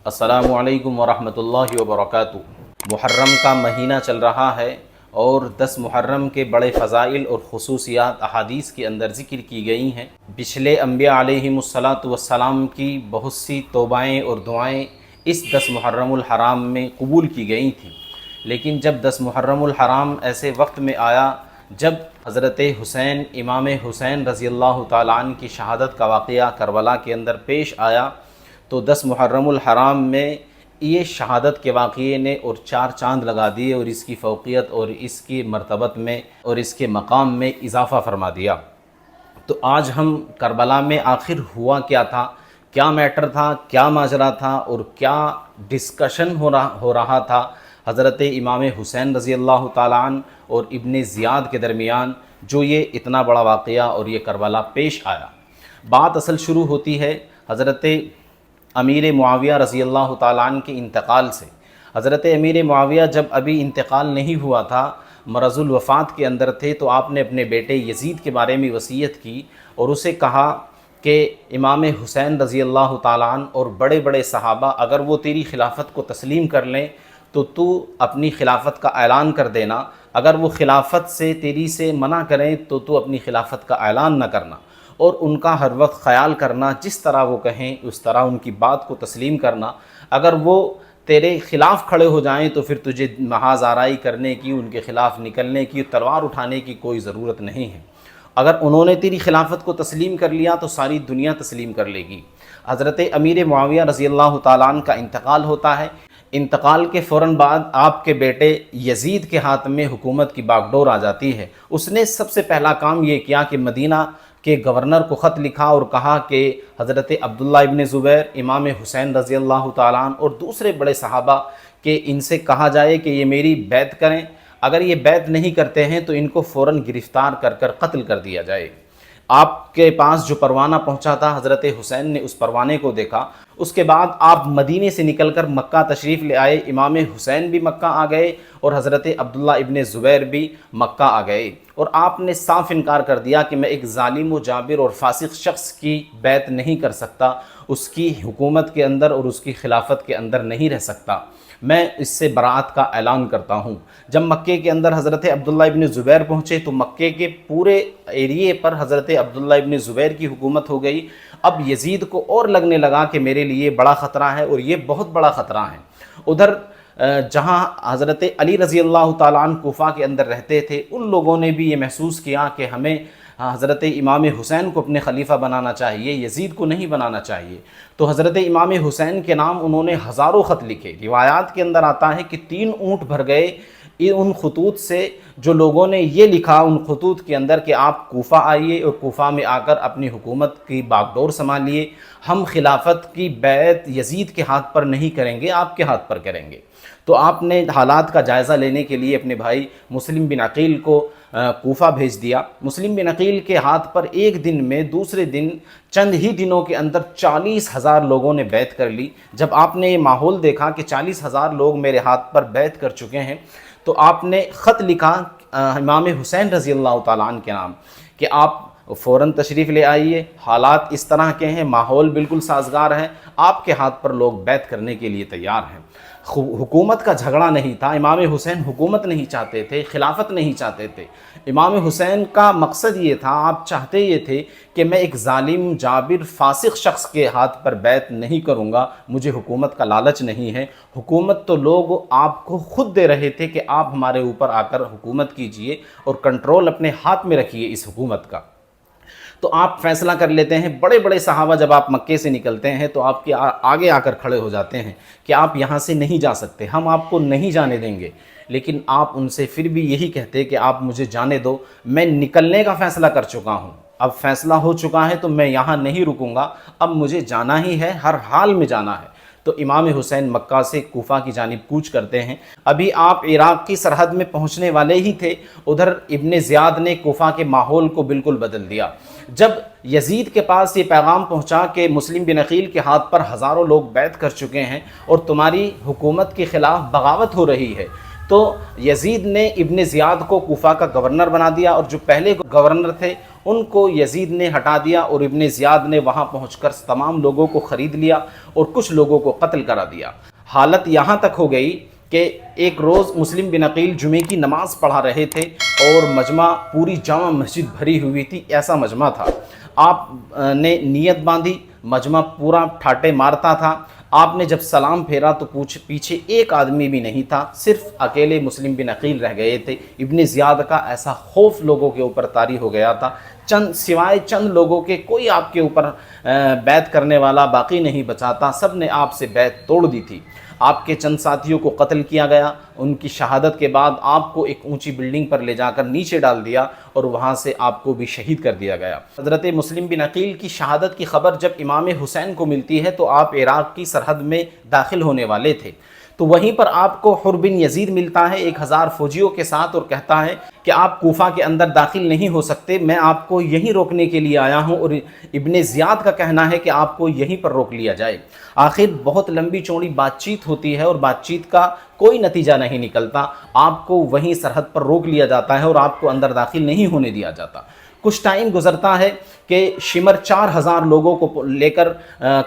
السلام علیکم ورحمۃ اللہ وبرکاتہ۔ محرم کا مہینہ چل رہا ہے اور 10 محرم کے بڑے فضائل اور خصوصیات احادیث کے اندر ذکر کی گئی ہیں۔ پچھلے انبیاء علیہم الصلاۃ والسلام کی بہت سی توبائیں اور دعائیں اس 10 محرم الحرام میں قبول کی گئی تھیں، لیکن جب 10 محرم الحرام ایسے وقت میں آیا جب حضرت حسین امام حسین رضی اللہ تعالیٰ عنہ کی شہادت کا واقعہ کربلا کے اندر پیش آیا، تو 10 محرم الحرام میں یہ شہادت کے واقعے نے اور 4 چاند لگا دیے اور اس کی فوقیت اور اس کی مرتبت میں اور اس کے مقام میں اضافہ فرما دیا۔ تو آج ہم کربلا میں آخر ہوا کیا تھا، کیا میٹر تھا، کیا ماجرا تھا اور کیا ڈسکشن ہو رہا تھا حضرت امام حسین رضی اللہ تعالیٰ عنہ اور ابن زیاد کے درمیان، جو یہ اتنا بڑا واقعہ اور یہ کربلا پیش آیا۔ بات اصل شروع ہوتی ہے حضرت امیر معاویہ رضی اللہ تعالیٰ عنہ کے انتقال سے۔ حضرت امیر معاویہ جب ابھی انتقال نہیں ہوا تھا، مرض الوفات کے اندر تھے، تو آپ نے اپنے بیٹے یزید کے بارے میں وصیت کی اور اسے کہا کہ امام حسین رضی اللہ تعالیٰ عنہ اور بڑے بڑے صحابہ اگر وہ تیری خلافت کو تسلیم کر لیں تو تو اپنی خلافت کا اعلان کر دینا، اگر وہ خلافت سے تیری سے منع کریں تو تو اپنی خلافت کا اعلان نہ کرنا، اور ان کا ہر وقت خیال کرنا، جس طرح وہ کہیں اس طرح ان کی بات کو تسلیم کرنا۔ اگر وہ تیرے خلاف کھڑے ہو جائیں تو پھر تجھے محاذ آرائی کرنے کی، ان کے خلاف نکلنے کی، تلوار اٹھانے کی کوئی ضرورت نہیں ہے۔ اگر انہوں نے تیری خلافت کو تسلیم کر لیا تو ساری دنیا تسلیم کر لے گی۔ حضرت امیر معاویہ رضی اللہ تعالیٰ عنہ کا انتقال ہوتا ہے۔ انتقال کے فوراً بعد آپ کے بیٹے یزید کے ہاتھ میں حکومت کی باغ ڈور آ جاتی ہے۔ اس نے سب سے پہلا کام یہ کیا کہ مدینہ کے گورنر کو خط لکھا اور کہا کہ حضرت عبداللہ ابن زبیر، امام حسین رضی اللہ تعالیٰ عنہ اور دوسرے بڑے صحابہ کہ ان سے کہا جائے کہ یہ میری بیعت کریں، اگر یہ بیعت نہیں کرتے ہیں تو ان کو فوراً گرفتار کر کر قتل کر دیا جائے۔ آپ کے پاس جو پروانہ پہنچا تھا، حضرت حسین نے اس پروانے کو دیکھا۔ اس کے بعد آپ مدینے سے نکل کر مکہ تشریف لے آئے، امام حسین بھی مکہ آ گئے اور حضرت عبداللہ ابن زبیر بھی مکہ آ گئے، اور آپ نے صاف انکار کر دیا کہ میں ایک ظالم و جابر اور فاسق شخص کی بیعت نہیں کر سکتا، اس کی حکومت کے اندر اور اس کی خلافت کے اندر نہیں رہ سکتا، میں اس سے برات کا اعلان کرتا ہوں۔ جب مکے کے اندر حضرت عبداللہ ابن زبیر پہنچے تو مکے کے پورے ایریے پر حضرت عبداللہ ابن زبیر کی حکومت ہو گئی۔ اب یزید کو اور لگنے لگا کہ میرے لیے بڑا خطرہ ہے، اور یہ بہت بڑا خطرہ ہے۔ ادھر جہاں حضرت علی رضی اللہ تعالیٰ عنہ کوفہ کے اندر رہتے تھے، ان لوگوں نے بھی یہ محسوس کیا کہ ہمیں حضرت امام حسین کو اپنے خلیفہ بنانا چاہیے، یزید کو نہیں بنانا چاہیے۔ تو حضرت امام حسین کے نام انہوں نے ہزاروں خط لکھے۔ روایات کے اندر آتا ہے کہ 3 اونٹ بھر گئے ان خطوط سے، جو لوگوں نے یہ لکھا ان خطوط کے اندر کہ آپ کوفہ آئیے اور کوفہ میں آ کر اپنی حکومت کی باغ ڈور سنبھالیے، ہم خلافت کی بیعت یزید کے ہاتھ پر نہیں کریں گے، آپ کے ہاتھ پر کریں گے۔ تو آپ نے حالات کا جائزہ لینے کے لیے اپنے بھائی مسلم بن عقیل کو کوفہ بھیج دیا۔ مسلم بن عقیل کے ہاتھ پر ایک دن میں دوسرے دن چند ہی دنوں کے اندر 40,000 لوگوں نے بیعت کر لی۔ جب آپ نے یہ ماحول دیکھا کہ 40,000 لوگ میرے ہاتھ پر بیعت کر چکے ہیں، تو آپ نے خط لکھا امام حسین رضی اللہ تعالیٰ عنہ کے نام کہ آپ فوراً تشریف لے آئیے، حالات اس طرح کے ہیں، ماحول بالکل سازگار ہے، آپ کے ہاتھ پر لوگ بیعت کرنے کے لیے تیار ہیں۔ حکومت کا جھگڑا نہیں تھا، امام حسین حکومت نہیں چاہتے تھے، خلافت نہیں چاہتے تھے۔ امام حسین کا مقصد یہ تھا، آپ چاہتے یہ تھے کہ میں ایک ظالم جابر فاسق شخص کے ہاتھ پر بیعت نہیں کروں گا، مجھے حکومت کا لالچ نہیں ہے۔ حکومت تو لوگ آپ کو خود دے رہے تھے کہ آپ ہمارے اوپر آ کر حکومت کیجئے اور کنٹرول اپنے ہاتھ میں رکھیے اس حکومت کا۔ تو آپ فیصلہ کر لیتے ہیں، بڑے بڑے صحابہ جب آپ مکے سے نکلتے ہیں تو آپ کے آگے آ کر کھڑے ہو جاتے ہیں کہ آپ یہاں سے نہیں جا سکتے، ہم آپ کو نہیں جانے دیں گے، لیکن آپ ان سے پھر بھی یہی کہتے کہ آپ مجھے جانے دو، میں نکلنے کا فیصلہ کر چکا ہوں، اب فیصلہ ہو چکا ہے تو میں یہاں نہیں رکوں گا، اب مجھے جانا ہی ہے، ہر حال میں جانا ہے۔ تو امام حسین مکہ سے کوفہ کی جانب کوچ کرتے ہیں۔ ابھی آپ عراق کی سرحد میں پہنچنے والے ہی تھے، ادھر ابن زیاد نے کوفہ کے ماحول کو بالکل بدل دیا۔ جب یزید کے پاس یہ پیغام پہنچا کہ مسلم بن عقیل کے ہاتھ پر ہزاروں لوگ بیعت کر چکے ہیں اور تمہاری حکومت کے خلاف بغاوت ہو رہی ہے، تو یزید نے ابن زیاد کو کوفہ کا گورنر بنا دیا اور جو پہلے گورنر تھے ان کو یزید نے ہٹا دیا اور ابن زیاد نے وہاں پہنچ کر تمام لوگوں کو خرید لیا اور کچھ لوگوں کو قتل کرا دیا۔ حالت یہاں تک ہو گئی کہ ایک روز مسلم بن عقیل جمعے کی نماز پڑھا رہے تھے اور مجمع پوری جامع مسجد بھری ہوئی تھی، ایسا مجمع تھا۔ آپ نے نیت باندھی، مجمع پورا ٹھاٹے مارتا تھا۔ آپ نے جب سلام پھیرا تو پیچھے ایک آدمی بھی نہیں تھا، صرف اکیلے مسلم بن عقیل رہ گئے تھے۔ ابن زیاد کا ایسا خوف لوگوں کے اوپر طاری ہو گیا تھا، سوائے چند لوگوں کے کوئی آپ کے اوپر بیعت کرنے والا باقی نہیں بچا تھا، سب نے آپ سے بیعت توڑ دی تھی۔ آپ کے چند ساتھیوں کو قتل کیا گیا۔ ان کی شہادت کے بعد آپ کو ایک اونچی بلڈنگ پر لے جا کر نیچے ڈال دیا اور وہاں سے آپ کو بھی شہید کر دیا گیا۔ حضرت مسلم بن عقیل کی شہادت کی خبر جب امام حسین کو ملتی ہے تو آپ عراق کی سرحد میں داخل ہونے والے تھے، تو وہیں پر آپ کو حر بن یزید ملتا ہے 1000 فوجیوں کے ساتھ اور کہتا ہے کہ آپ کوفہ کے اندر داخل نہیں ہو سکتے، میں آپ کو یہیں روکنے کے لیے آیا ہوں، اور ابن زیاد کا کہنا ہے کہ آپ کو یہیں پر روک لیا جائے۔ آخر بہت لمبی چوڑی بات چیت ہوتی ہے اور بات چیت کا کوئی نتیجہ نہیں نکلتا، آپ کو وہیں سرحد پر روک لیا جاتا ہے اور آپ کو اندر داخل نہیں ہونے دیا جاتا۔ کچھ ٹائم گزرتا ہے کہ شمر 4000 لوگوں کو لے کر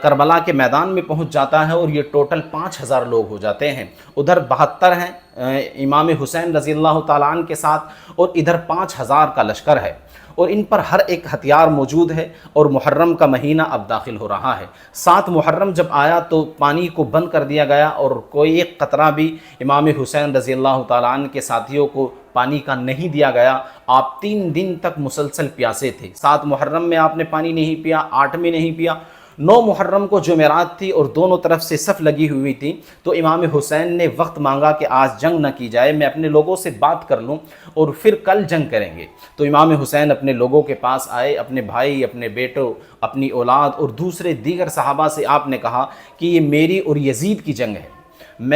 کربلا کے میدان میں پہنچ جاتا ہے اور یہ ٹوٹل 5000 لوگ ہو جاتے ہیں۔ ادھر 72 ہیں امام حسین رضی اللہ تعالیٰ عنہ کے ساتھ اور ادھر 5000 کا لشکر ہے، اور ان پر ہر ایک ہتھیار موجود ہے، اور محرم کا مہینہ اب داخل ہو رہا ہے۔ 7 محرم جب آیا تو پانی کو بند کر دیا گیا اور کوئی ایک قطرہ بھی امام حسین رضی اللہ تعالیٰ عنہ کے ساتھیوں کو پانی کا نہیں دیا گیا۔ آپ 3 دن تک مسلسل پیاسے تھے۔ 7 محرم میں آپ نے پانی نہیں پیا، 8 میں نہیں پیا۔ 9 محرم کو جمعرات تھی اور دونوں طرف سے صف لگی ہوئی تھی، تو امام حسین نے وقت مانگا کہ آج جنگ نہ کی جائے، میں اپنے لوگوں سے بات کر لوں اور پھر کل جنگ کریں گے۔ تو امام حسین اپنے لوگوں کے پاس آئے، اپنے بھائی، اپنے بیٹوں، اپنی اولاد اور دوسرے دیگر صحابہ سے آپ نے کہا کہ یہ میری اور یزید کی جنگ ہے،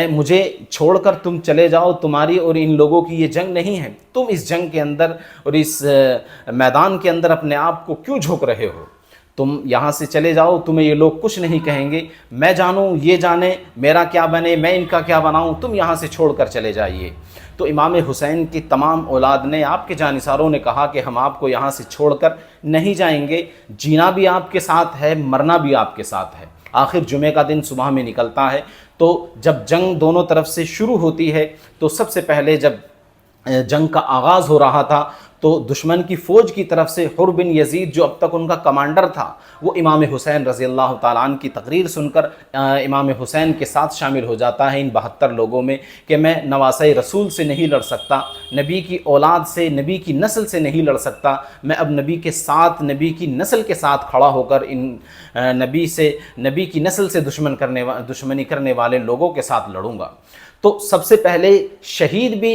مجھے چھوڑ کر تم چلے جاؤ، تمہاری اور ان لوگوں کی یہ جنگ نہیں ہے، تم اس جنگ کے اندر اور اس میدان کے اندر اپنے آپ کو کیوں جھونک رہے ہو؟ تم یہاں سے چلے جاؤ، تمہیں یہ لوگ کچھ نہیں کہیں گے، میں جانوں یہ جانے میرا کیا بنے، میں ان کا کیا بناؤں، تم یہاں سے چھوڑ کر چلے جائیے۔ تو امام حسین کی تمام اولاد نے، آپ کے جانثاروں نے کہا کہ ہم آپ کو یہاں سے چھوڑ کر نہیں جائیں گے، جینا بھی آپ کے ساتھ ہے، مرنا بھی آپ کے ساتھ ہے۔ آخر جمعہ کا دن صبح میں نکلتا ہے، تو جب جنگ دونوں طرف سے شروع ہوتی ہے تو سب سے پہلے جب جنگ کا آغاز ہو رہا تھا تو دشمن کی فوج کی طرف سے حر بن یزید جو اب تک ان کا کمانڈر تھا، وہ امام حسین رضی اللہ تعالیٰ عنہ کی تقریر سن کر امام حسین کے ساتھ شامل ہو جاتا ہے ان 72 لوگوں میں کہ میں نواسۂ رسول سے نہیں لڑ سکتا، نبی کی اولاد سے، نبی کی نسل سے نہیں لڑ سکتا، میں اب نبی کے ساتھ، نبی کی نسل کے ساتھ کھڑا ہو کر ان نبی کی نسل سے دشمنی کرنے والے لوگوں کے ساتھ لڑوں گا۔ تو سب سے پہلے شہید بھی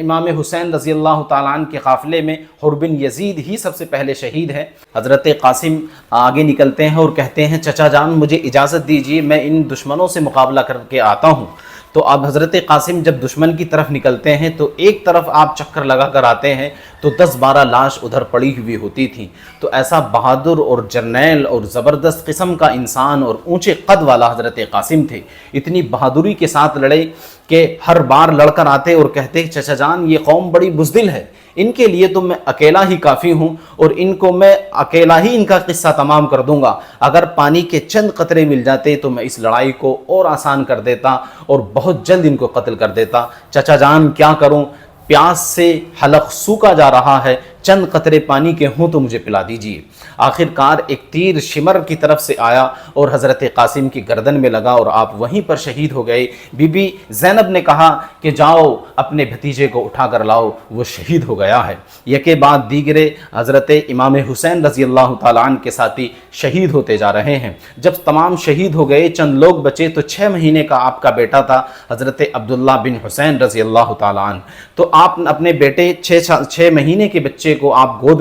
امام حسین رضی اللہ تعالیٰ عنہ کے قافلے میں حر بن یزید ہی سب سے پہلے شہید ہے۔ حضرت قاسم آگے نکلتے ہیں اور کہتے ہیں چچا جان مجھے اجازت دیجیے، میں ان دشمنوں سے مقابلہ کر کے آتا ہوں۔ تو اب حضرت قاسم جب دشمن کی طرف نکلتے ہیں تو ایک طرف آپ چکر لگا کر آتے ہیں تو 10-12 لاش ادھر پڑی ہوئی ہوتی تھیں۔ تو ایسا بہادر اور جرنیل اور زبردست قسم کا انسان اور اونچے قد والا حضرت قاسم تھے، اتنی بہادری کے ساتھ لڑے کہ ہر بار لڑ کر آتے اور کہتے چچا جان یہ قوم بڑی بزدل ہے، ان کے لیے تو میں اکیلا ہی کافی ہوں اور ان کو میں اکیلا ہی ان کا قصہ تمام کر دوں گا، اگر پانی کے چند قطرے مل جاتے تو میں اس لڑائی کو اور آسان کر دیتا اور بہت جلد ان کو قتل کر دیتا۔ چچا جان کیا کروں، پیاس سے حلق سوکھا جا رہا ہے، چند قطرے پانی کے ہوں تو مجھے پلا دیجیے۔ آخر کار ایک تیر شمر کی طرف سے آیا اور حضرت قاسم کی گردن میں لگا اور آپ وہیں پر شہید ہو گئے۔ بی بی زینب نے کہا کہ جاؤ اپنے بھتیجے کو اٹھا کر لاؤ، وہ شہید ہو گیا ہے۔ یکے بعد دیگرے حضرت امام حسین رضی اللہ تعالیٰ عنہ کے ساتھی شہید ہوتے جا رہے ہیں۔ جب تمام شہید ہو گئے، چند لوگ بچے، تو 6 مہینے کا آپ کا بیٹا تھا حضرت عبداللہ بن حسین رضی اللہ تعالیٰ عنہ۔ تو آپ اپنے بیٹے 6 مہینے کے بچے کو آپ گود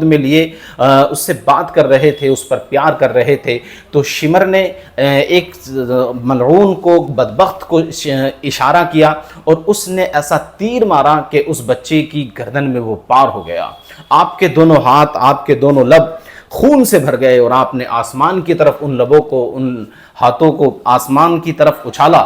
میں لیے اس سے بات کر رہے تھے، اس پر پیار کر رہے تھے، تو شمر نے ایک ملعون کو، بدبخت کو اشارہ کیا اور اس نے ایسا تیر مارا کہ اس بچے کی گردن میں وہ پار ہو گیا۔ آپ کے دونوں ہاتھ، آپ کے دونوں لب خون سے بھر گئے اور آپ نے آسمان کی طرف ان لبوں کو، ان ہاتھوں کو آسمان کی طرف اچھالا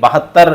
72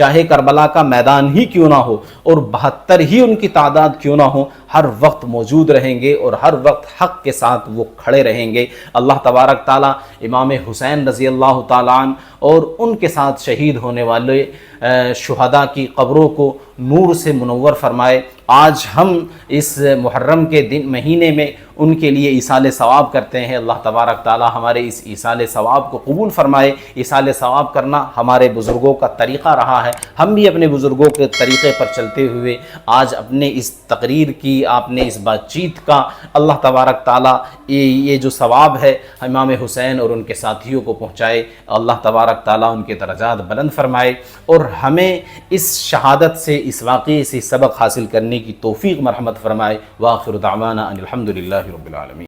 چاہے کربلا کا میدان ہی کیوں نہ ہو اور 72 ہی ان کی تعداد کیوں نہ ہو، ہر وقت موجود رہیں گے اور ہر وقت حق کے ساتھ وہ کھڑے رہیں گے۔ اللہ تبارک تعالیٰ امام حسین رضی اللہ تعالیٰ عنہ اور ان کے ساتھ شہید ہونے والے شہداء کی قبروں کو نور سے منور فرمائے۔ آج ہم اس محرم کے مہینے میں ان کے لیے ایصال ثواب کرتے ہیں۔ اللہ تبارک تعالی ہمارے اس ایصال ثواب کو قبول فرمائے۔ ایصال ثواب کرنا ہمارے بزرگوں کا طریقہ رہا ہے، ہم بھی اپنے بزرگوں کے طریقے پر چلتے ہوئے آج اپنے اس تقریر کی، آپ نے اس بات چیت کا اللہ تبارک تعالی یہ جو ثواب ہے امام حسین اور ان کے ساتھیوں کو پہنچائے۔ اللہ تبارک تعالی ان کے درجات بلند فرمائے اور ہمیں اس شہادت سے، اس واقعے سے سبق حاصل کرنے کی توفیق مرحمت فرمائے۔ وآخر دعوانا ان الحمد للہ رب العالمین۔